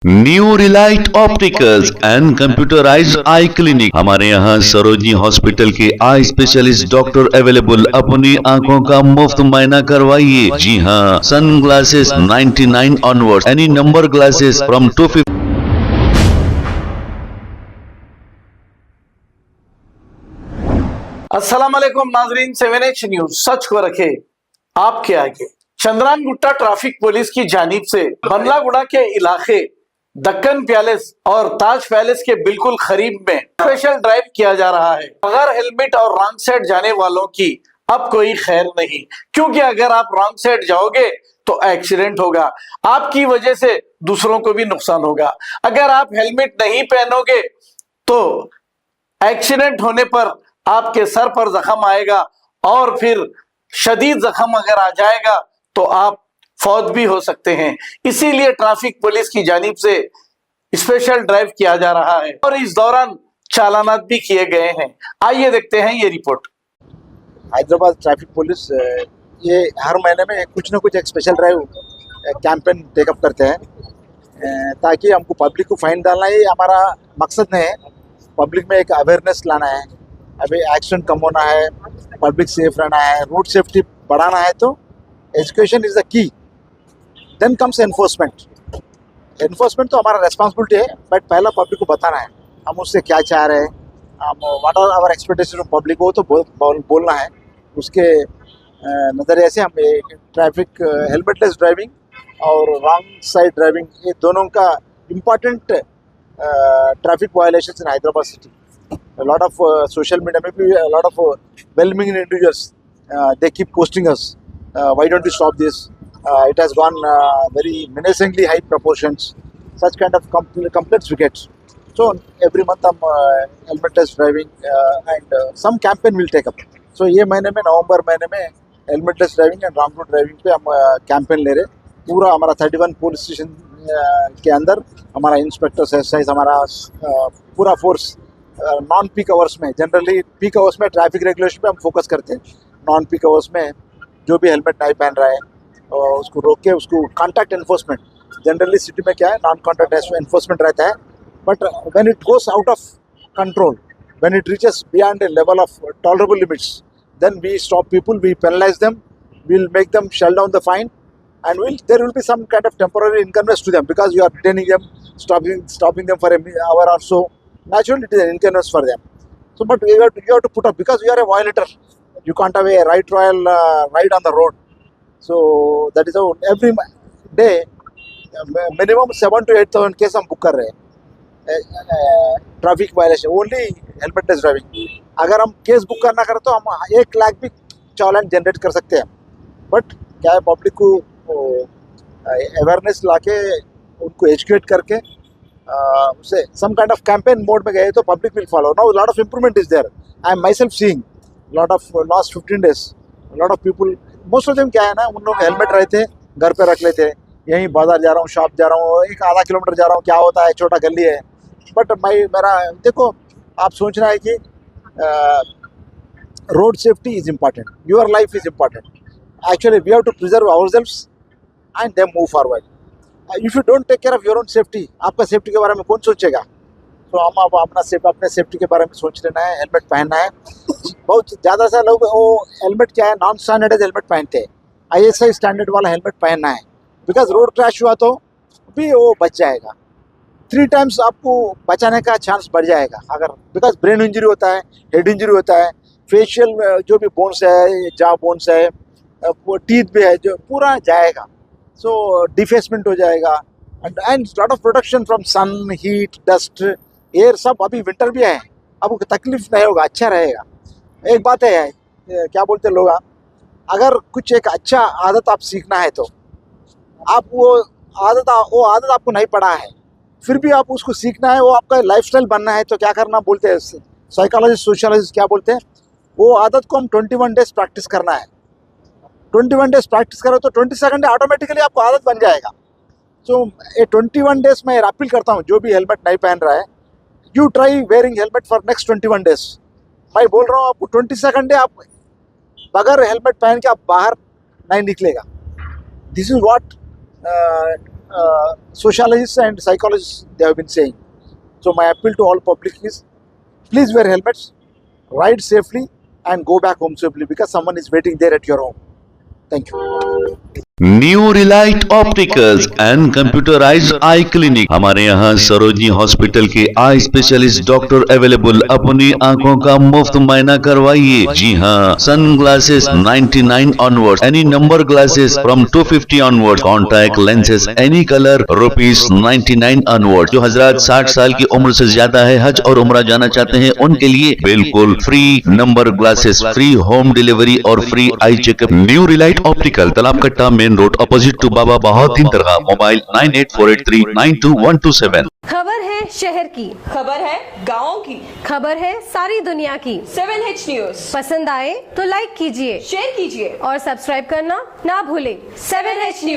New Relight opticals and computerised I clinic. हमारे यहाँ Sarojini hospital के आई स्पेशलिस्ट डॉक्टर अवेलेबल। अपनी आंखों का मुफ्त मुआयना करवाइए। जी हाँ, sun glasses 99 onward, any number glasses from 250। अस्सलाम वालेकुम नाजरीन, 7H न्यूज सच को रखे आपके आगे। चंद्रान गुट्टा ट्रैफिक पुलिस की जानिब से बंगलागुड़ा के इलाके दक्कन पैलेस और ताज पैलेस के बिल्कुल करीब में स्पेशल ड्राइव किया जा रहा है। बगैर हेलमेट और रॉन्ग साइड जाने वालों की अब कोई खैर नहीं, क्योंकि अगर आप रॉन्ग साइड जाओगे तो एक्सीडेंट होगा, आपकी वजह से दूसरों को भी नुकसान होगा। अगर आप हेलमेट नहीं पहनोगे तो एक्सीडेंट होने पर आपके सर पर जख्म आएगा और फिर शदीद जख्म अगर आ जाएगा तो आप फौत भी हो सकते हैं। इसीलिए ट्रैफिक पुलिस की जानिब से स्पेशल ड्राइव किया जा रहा है और इस दौरान चालानात भी किए गए हैं। आइए देखते हैं ये रिपोर्ट। हैदराबाद ट्रैफिक पुलिस ये हर महीने में कुछ ना कुछ एक स्पेशल ड्राइव कैंपेन टेकअप करते हैं ताकि हमको पब्लिक को फाइन डालना ही हमारा मकसद नहीं है। पब्लिक में एक अवेयरनेस लाना है, अभी एक्सीडेंट कम होना है, पब्लिक सेफ रहना है, रोड सेफ्टी बढ़ाना है। तो education is the key, then comes enforcement. Enforcement तो हमारा रेस्पॉन्सिबिलिटी है, बट पहला पब्लिक को बताना है हम उससे क्या चाह रहे हैं, हम what are our expectation of public को तो बोलना है। उसके नज़रिए से हम ट्रैफिक हेलमेटलेस ड्राइविंग और रॉन्ग साइड ड्राइविंग, ये दोनों का important traffic violations in Hyderabad city. Lot of social media में भी lot of well meaning individuals they keep posting us, why don't you stop this, it has gone very menacingly high proportions, such kind of complaints we get. So every month हम helmetless driving and some campaign will take up. So ये महीने में नवंबर महीने में helmetless driving and wrong road driving पे हम campaign ले रहे। पूरा हमारा 31 पुलिस स्टेशन के अंदर हमारा इंस्पेक्टर्स एसआईज, हमारा पूरा फोर्स नॉन पीक आवर्स में, जनरली पीक आवर्स में ट्रैफिक रेगुलेशन पे हम फोकस करते हैं। नॉन पीक आवर्स में जो भी हेलमेट नहीं पहन रहा है और उसको रोक के उसको कॉन्टैक्ट एनफोर्समेंट, जनरली सिटी में क्या है नॉन कॉन्टैक्ट एनफोर्समेंट रहता है, but when it goes out of control, when it reaches beyond a level of tolerable limits, then we stop people, we penalise them, we'll make them shell down the fine, and there will be some kind of temporary inconvenience to them because you are detaining them, stopping them for an hour or so. Naturally, it is an inconvenience for them. So, but you have to put up because you are a violator. You can't have a right royal ride on the road. So that is how every day minimum 7 to 8,000 case हम book कर रहे हैं traffic violation, only हेलमेटलेस driving. अगर हम case book करना करें तो हम 1 लाख भी चालान जनरेट कर सकते हैं। बट क्या है, पब्लिक को अवेयरनेस लाके उनको एजुकेट करके उसे some kind of campaign mode में गए तो public will follow. Now lot of improvement is there. I am myself seeing lot of last 15 days, lot of people, most of them क्या है ना, उन लोग हेलमेट रहते हैं घर पे रख लेते हैं, यहीं बाजार जा रहा हूँ, शॉप जा रहा हूँ, एक आधा किलोमीटर जा रहा हूँ, क्या होता है छोटा गली है। बट मेरा देखो, आप सोचना है कि road safety is important, your life is important. Actually, we have to preserve ourselves and then move forward. If you don't take care of your own safety, आपका सेफ्टी के बारे में कौन सोचेगा? तो हम अपने सेफ्टी के बारे में सोच लेना है, हेलमेट पहनना है। बहुत ज़्यादा सा लोग वो हेलमेट क्या है, नॉन स्टैंडर्ड हेलमेट पहनते हैं, ISI स्टैंडर्ड वाला हेलमेट पहनना है, बिकॉज रोड क्रैश हुआ तो भी वो बच जाएगा। 3 times आपको बचाने का चांस बढ़ जाएगा अगर, बिकॉज ब्रेन इंजरी होता है, हेड इंजरी होता है, फेशियल जो भी बोन्स है, जॉ बोन्स है, वो टीथ भी है, जो पूरा जाएगा। सो डिफेसमेंट हो जाएगा and lot of protection from sun, heat, dust, air, सब। अभी विंटर भी है, अब तकलीफ नहीं होगा, अच्छा रहेगा। एक बात है, क्या बोलते लोग, अगर कुछ एक अच्छा आदत आप सीखना है तो आप वो आदत आपको नहीं पड़ा है, फिर भी आप उसको सीखना है, वो आपका लाइफस्टाइल बनना है, तो क्या करना बोलते हैं साइकोलॉजिस्ट, सोशोलॉजिस्ट क्या बोलते हैं, वो आदत को हम 21 days प्रैक्टिस करना है। 21 days प्रैक्टिस करो तो 22nd डे ऑटोमेटिकली आपको आदत बन जाएगा। सो ये 21 days मैं अपील करता हूँ, जो भी हेलमेट नहीं पहन रहा है, you try wearing helmet for next 21 days। मैं बोल रहा हूँ आपको 22nd डे आप बगैर हेलमेट पहन के आप बाहर नहीं निकलेगा। This is what sociologists and psychologists they have been saying. So my appeal to all public is, please wear helmets, ride safely, and go back home safely because someone is waiting there at your home. Thank you. New Relight opticals and computerised I clinic. हमारे यहाँ Sarojini hospital के eye specialist doctor available. अपनी आंखों का मुफ्त मायना करवाइए। जी हाँ, sun glasses 99 onward, any number glasses from 250 onward, contact lenses any colour ₹99 onward. जो हजरात 60 साल की उम्र से ज्यादा है, हज और उम्रा जाना चाहते हैं, उनके लिए बिल्कुल free number glasses, free home delivery और free eye checkup. New relight optical, Talab Katta, main road, opposite to Baba Bahauddin Dargah. Mobile 9848392127। खबर है शहर की, खबर है गाँव की, खबर है सारी दुनिया की। 7H न्यूज पसंद आए तो लाइक कीजिए, शेयर कीजिए और सब्सक्राइब करना ना भूलें। 7H news.